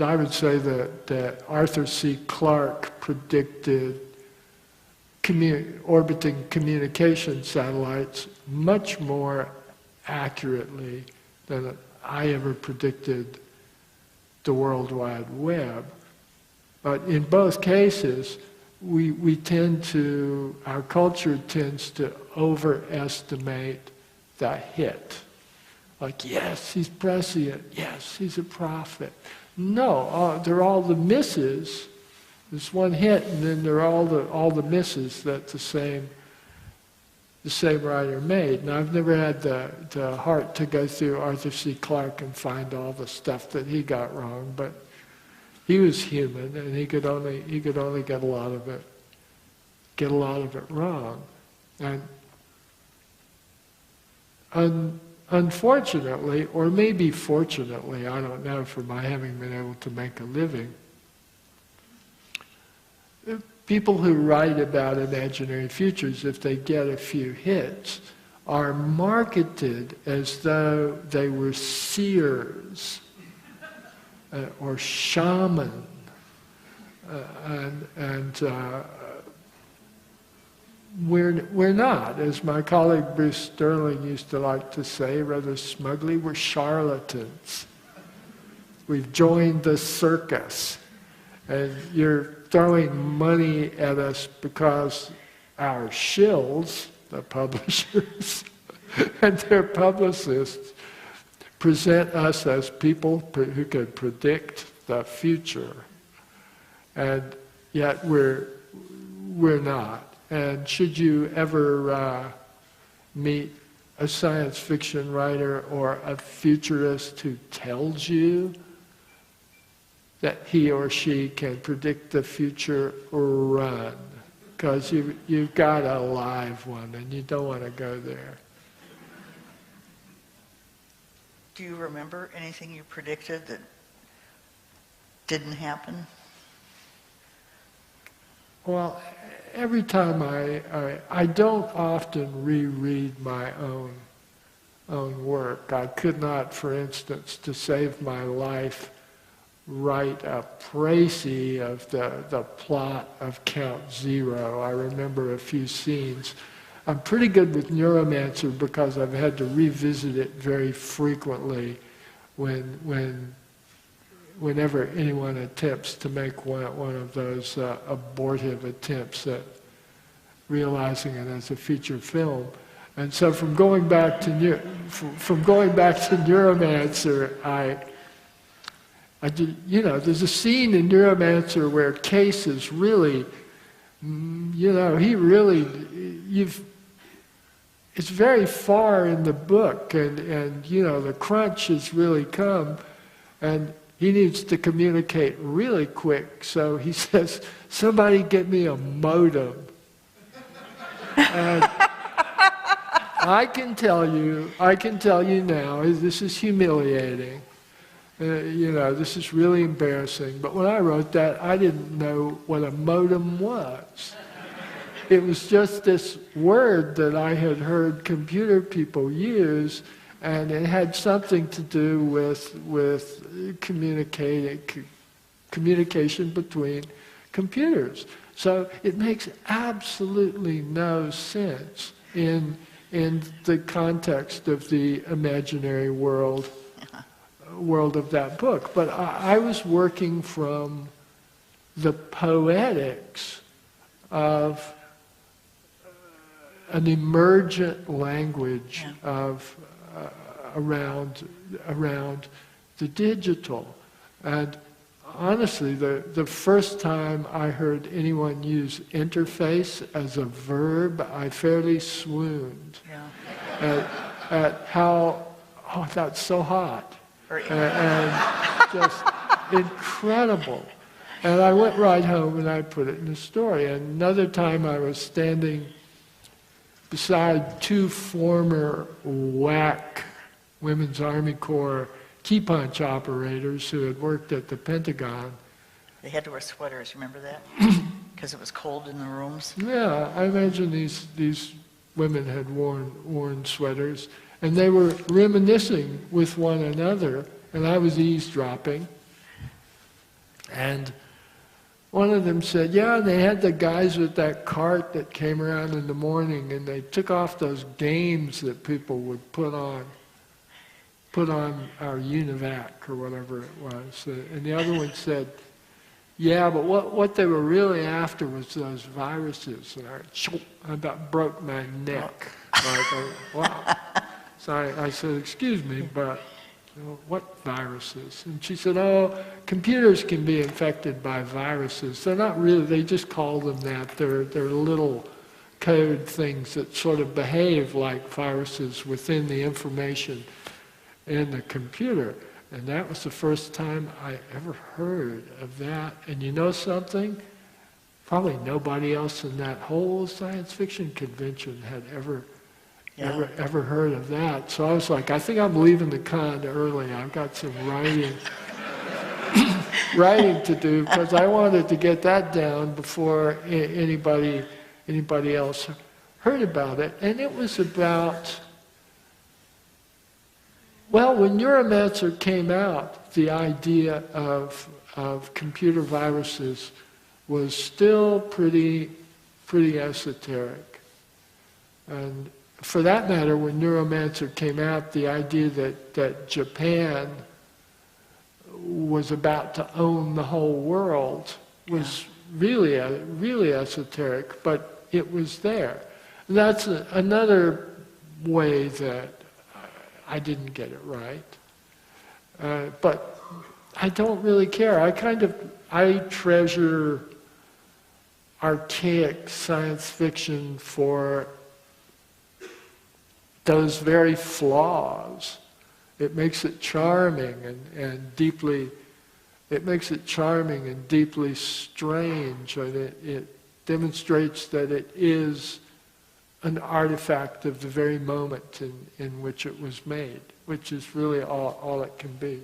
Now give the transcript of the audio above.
I would say that Arthur C. Clarke predicted orbiting communication satellites much more accurately than I ever predicted the World Wide Web. But in both cases, our culture tends to overestimate the hit. Like, yes, he's prescient. Yes, he's a prophet. No, they're all the misses. There's one hit, and then there are all the misses that the same writer made. And I've never had the heart to go through Arthur C. Clarke and find all the stuff that he got wrong, but he was human, and he could only get a lot of it wrong. And unfortunately, or maybe fortunately, I don't know, for my having been able to make a living, people who write about imaginary futures, if they get a few hits, are marketed as though they were seers or shaman, and we're not. As my colleague Bruce Sterling used to like to say, rather smugly, we're charlatans. We've joined the circus, and you're throwing money at us because our shills, the publishers, and their publicists present us as people who can predict the future. And yet we're not. And should you ever meet a science fiction writer or a futurist who tells you that he or she can predict the future, run. Because you've got a live one and you don't want to go there. Do you remember anything you predicted that didn't happen? Well, every time I don't often reread my own work. I could not, for instance, to save my life, write a précis of the plot of Count Zero. I remember a few scenes. I'm pretty good with Neuromancer because I've had to revisit it very frequently whenever anyone attempts to make one of those abortive attempts at realizing it as a feature film. And so from going back to Neuromancer, I did, there's a scene in Neuromancer where Case is really, it's very far in the book, and the crunch has really come, and he needs to communicate really quick, so he says, "Somebody get me a modem." And I can tell you now, this is humiliating. This is really embarrassing. But when I wrote that, I didn't know what a modem was. It was just this word that I had heard computer people use, and it had something to do with communication between computers. So it makes absolutely no sense in the context of the imaginary world of that book. But I was working from the poetics of an emergent language of around the digital. And honestly, the first time I heard anyone use interface as a verb, I fairly swooned at how, that's so hot. And just incredible. And I went right home and I put it in the story. And another time I was standing beside two former WAC, Women's Army Corps, key punch operators who had worked at the Pentagon. They had to wear sweaters, remember that? Because it was cold in the rooms. Yeah, I imagine these women had worn sweaters. And they were reminiscing with one another, and I was eavesdropping. And one of them said, yeah, they had the guys with that cart that came around in the morning, and they took off those games that people would put on our Univac or whatever it was. And the other one said, yeah, but what they were really after was those viruses. And I about broke my neck. Wow. So I said, excuse me, but what viruses? And she said, oh, computers can be infected by viruses. They're not really, they just call them that. They're little code things that sort of behave like viruses within the information in the computer. And that was the first time I ever heard of that. And you know something? Probably nobody else in that whole science fiction convention had ever heard of that. So I was like, I think I'm leaving the con early. I've got some writing to do, because I wanted to get that down before anybody else heard about it. And it was about, well, when Neuromancer came out, the idea of computer viruses was still pretty esoteric. And for that matter, when Neuromancer came out, the idea that Japan was about to own the whole world was really esoteric, but it was there. And that's another way that I didn't get it right. But I don't really care. I treasure archaic science fiction for those very flaws. It makes it charming and deeply, it makes it charming and deeply strange, and it demonstrates that it is an artifact of the very moment in which it was made, which is really all it can be.